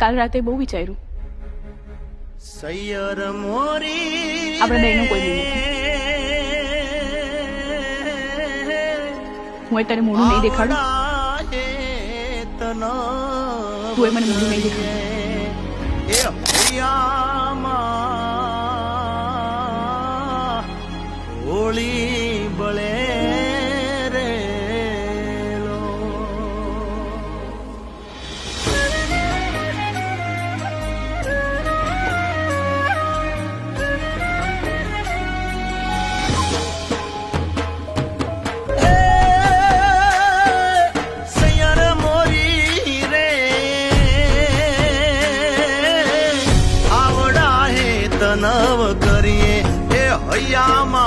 કાલ રાતે બહુ વિચાર્યું. સૈયર મોરી આપણે બેયનું કોઈ નહીં નથી. હું તને મોઢું નહીં દેખાડું, તું મને મોઢું નહીં દેખાડું. હોળી બળે રે નવ કરીએ એ હૈયામાં